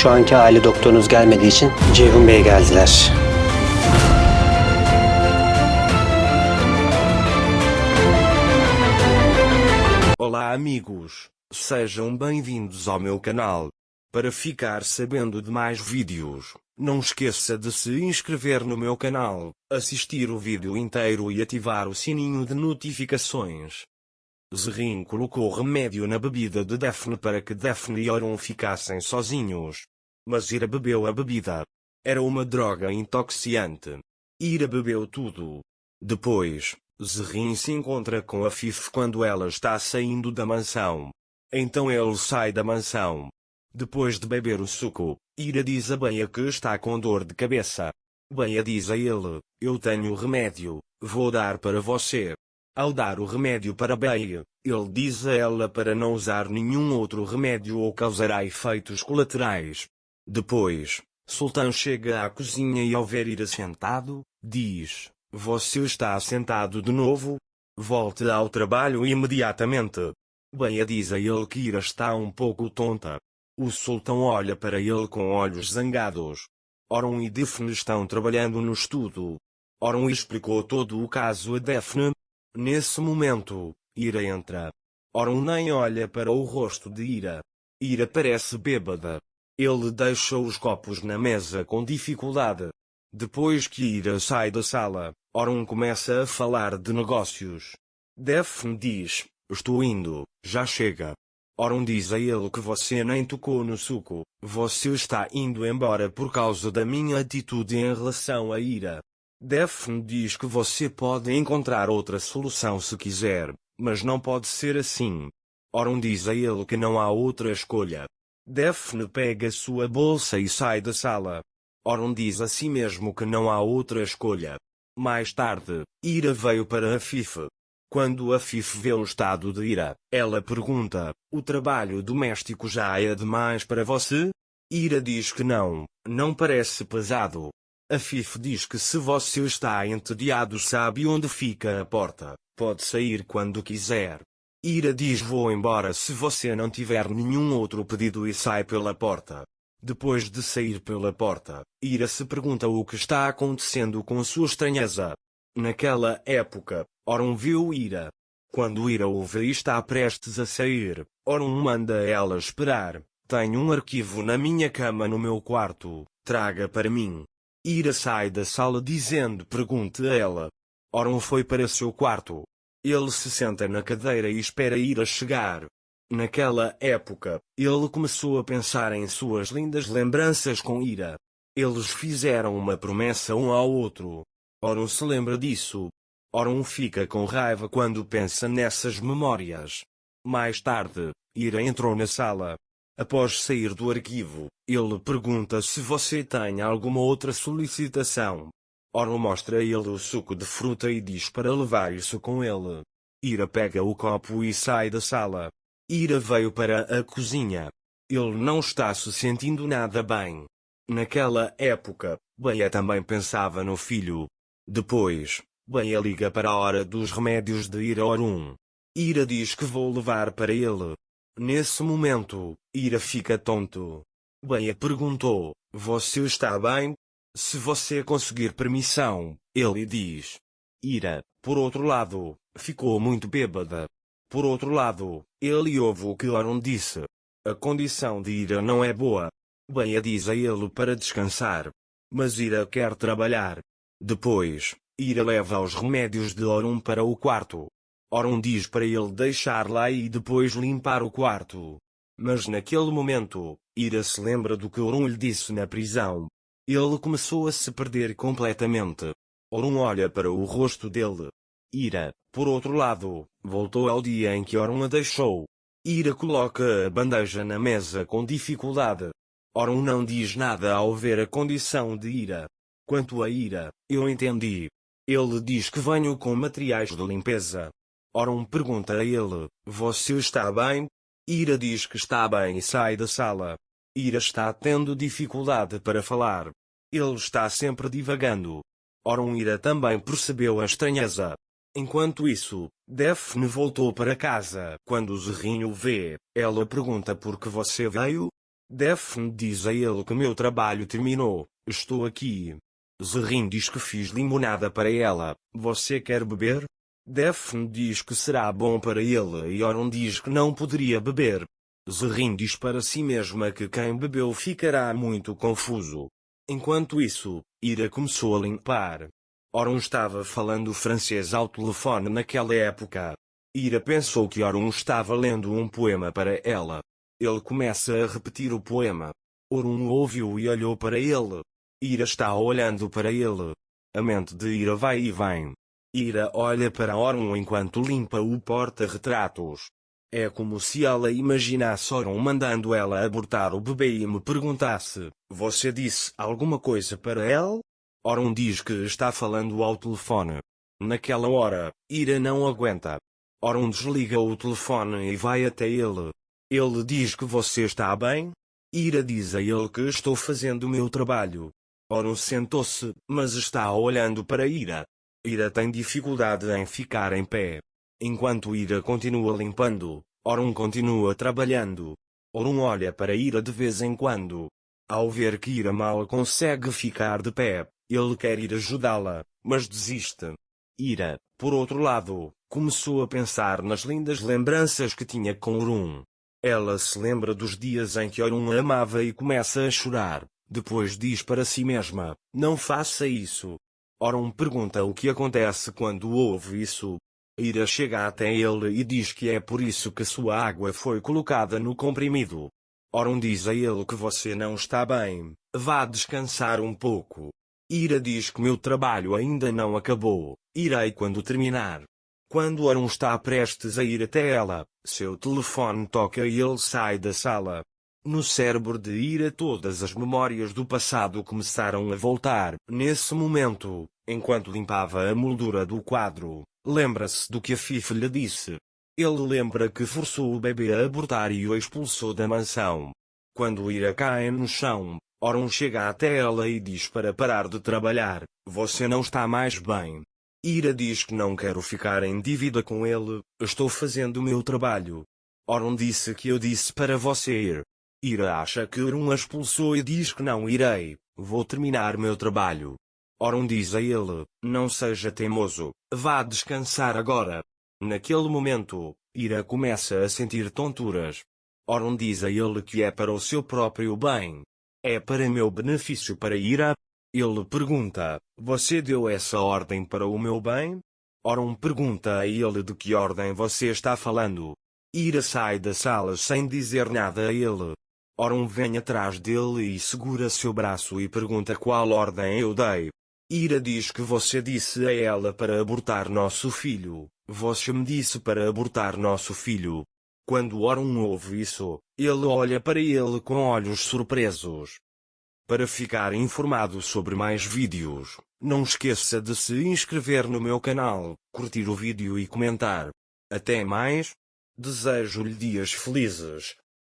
Şu anki aile doktorunuz gelmediği için Ceyhun Bey geldiler. Olá amigos, sejam bem-vindos ao meu canal. Para ficar sabendo de mais vídeos, não esqueça de se inscrever no meu canal, assistir o vídeo inteiro e ativar o sininho de notificações. Zerrin colocou remédio na bebida de Daphne para que Daphne e Orun ficassem sozinhos. Mas Ira bebeu a bebida. Era uma droga intoxicante. Ira bebeu tudo. Depois, Zerrin se encontra com Afif quando ela está saindo da mansão. Então ele sai da mansão. Depois de beber o suco, Ira diz a Beia que está com dor de cabeça. Beia diz a ele: eu tenho remédio, vou dar para você. Ao dar o remédio para Beia, ele diz a ela para não usar nenhum outro remédio ou causará efeitos colaterais. Depois, Sultan chega à cozinha e ao ver Ira sentado, diz: você está sentado de novo? Volte ao trabalho imediatamente. Beia diz a ele que Ira está um pouco tonta. O Sultão olha para ele com olhos zangados. Orun e Daphne estão trabalhando no estudo. Orun explicou todo o caso a Daphne. Nesse momento, Ira entra. Orun nem olha para o rosto de Ira. Ira parece bêbada. Ele deixa os copos na mesa com dificuldade. Depois que Ira sai da sala, Orun começa a falar de negócios. Daphne diz: estou indo, já chega. Orun diz a ele que você nem tocou no suco, você está indo embora por causa da minha atitude em relação a Ira. Daphne diz que você pode encontrar outra solução se quiser, mas não pode ser assim. Orun diz a ele que não há outra escolha. Daphne pega sua bolsa e sai da sala. Orun diz a si mesmo que não há outra escolha. Mais tarde, Ira veio para Afif. Quando Afif vê o estado de Ira, ela pergunta: o trabalho doméstico já é demais para você? Ira diz que não, não parece pesado. Afif diz que se você está entediado sabe onde fica a porta, pode sair quando quiser. Ira diz: vou embora se você não tiver nenhum outro pedido e sai pela porta. Depois de sair pela porta, Ira se pergunta o que está acontecendo com sua estranheza. Naquela época, Orun viu Ira. Quando Ira o vê e está prestes a sair, Orun manda ela esperar. Tenho um arquivo na minha cama no meu quarto, traga para mim. Ira sai da sala dizendo: pergunte a ela. Orun foi para seu quarto. Ele se senta na cadeira e espera Ira chegar. Naquela época, ele começou a pensar em suas lindas lembranças com Ira. Eles fizeram uma promessa um ao outro. Orun se lembra disso. Orun fica com raiva quando pensa nessas memórias. Mais tarde, Ira entrou na sala. Após sair do arquivo, ele pergunta se você tem alguma outra solicitação. Orun mostra a ele o suco de fruta e diz para levar isso com ele. Ira pega o copo e sai da sala. Ira veio para a cozinha. Ele não está se sentindo nada bem. Naquela época, Beia também pensava no filho. Depois, Beia liga para a hora dos remédios de Ira Orun. Ira diz que vou levar para ele. Nesse momento, Ira fica tonto. Beia perguntou: você está bem? Se você conseguir permissão, ele diz. Ira, por outro lado, ficou muito bêbada. Por outro lado, ele ouve o que Orun disse. A condição de Ira não é boa. Beia diz a ele para descansar. Mas Ira quer trabalhar. Depois, Ira leva os remédios de Orun para o quarto. Orun diz para ele deixar lá e depois limpar o quarto. Mas naquele momento, Ira se lembra do que Orun lhe disse na prisão. Ele começou a se perder completamente. Orun olha para o rosto dele. Ira, por outro lado, voltou ao dia em que Orun a deixou. Ira coloca a bandeja na mesa com dificuldade. Orun não diz nada ao ver a condição de Ira. Quanto a Ira, eu entendi. Ele diz que venho com materiais de limpeza. Orun pergunta a ele: você está bem? Ira diz que está bem e sai da sala. Ira está tendo dificuldade para falar. Ele está sempre divagando. Orun Ira também percebeu a estranheza. Enquanto isso, Daphne voltou para casa. Quando Zerrin o vê, ela pergunta por que você veio? Daphne diz a ele que meu trabalho terminou, estou aqui. Zerrin diz que fiz limonada para ela, você quer beber? Daphne diz que será bom para ele e Oron diz que não poderia beber. Zerrin diz para si mesma que quem bebeu ficará muito confuso. Enquanto isso, Ira começou a limpar. Oron estava falando francês ao telefone naquela época. Ira pensou que Oron estava lendo um poema para ela. Ele começa a repetir o poema. Oron ouviu e olhou para ele. Ira está olhando para ele. A mente de Ira vai e vem. Ira olha para Oron enquanto limpa o porta-retratos. É como se ela imaginasse Oron mandando ela abortar o bebê e me perguntasse: você disse alguma coisa para ela? Oron diz que está falando ao telefone. Naquela hora, Ira não aguenta. Oron desliga o telefone e vai até ele. Ele diz que você está bem? Ira diz a ele que estou fazendo o meu trabalho. Oron sentou-se, mas está olhando para Ira. Ira tem dificuldade em ficar em pé. Enquanto Ira continua limpando, Oron continua trabalhando. Oron olha para Ira de vez em quando. Ao ver que Ira mal consegue ficar de pé, ele quer ir ajudá-la, mas desiste. Ira, por outro lado, começou a pensar nas lindas lembranças que tinha com Oron. Ela se lembra dos dias em que Oron a amava e começa a chorar. Depois diz para si mesma: não faça isso. Oron pergunta o que acontece quando ouve isso. Ira chega até ele e diz que é por isso que sua água foi colocada no comprimido. Oron diz a ele que você não está bem, vá descansar um pouco. Ira diz que meu trabalho ainda não acabou, irei quando terminar. Quando Oron está prestes a ir até ela, seu telefone toca e ele sai da sala. No cérebro de Ira todas as memórias do passado começaram a voltar. Nesse momento, enquanto limpava a moldura do quadro, lembra-se do que a Fifi lhe disse. Ele lembra que forçou o bebê a abortar e o expulsou da mansão. Quando Ira cai no chão, Oron chega até ela e diz para parar de trabalhar. Você não está mais bem. Ira diz que não quero ficar em dívida com ele, estou fazendo o meu trabalho. Oron disse que eu disse para você ir. Ira acha que Oron a expulsou e diz que não irei, vou terminar meu trabalho. Oron diz a ele, não seja teimoso, vá descansar agora. Naquele momento, Ira começa a sentir tonturas. Oron diz a ele que é para o seu próprio bem. É para meu benefício para Ira? Ele pergunta, você deu essa ordem para o meu bem? Oron pergunta a ele de que ordem você está falando. Ira sai da sala sem dizer nada a ele. Oron vem atrás dele e segura seu braço e pergunta qual ordem eu dei. Ira diz que você disse a ela para abortar nosso filho. Você me disse para abortar nosso filho. Quando Oron ouve isso, ele olha para ele com olhos surpresos. Para ficar informado sobre mais vídeos, não esqueça de se inscrever no meu canal, curtir o vídeo e comentar. Até mais. Desejo-lhe dias felizes.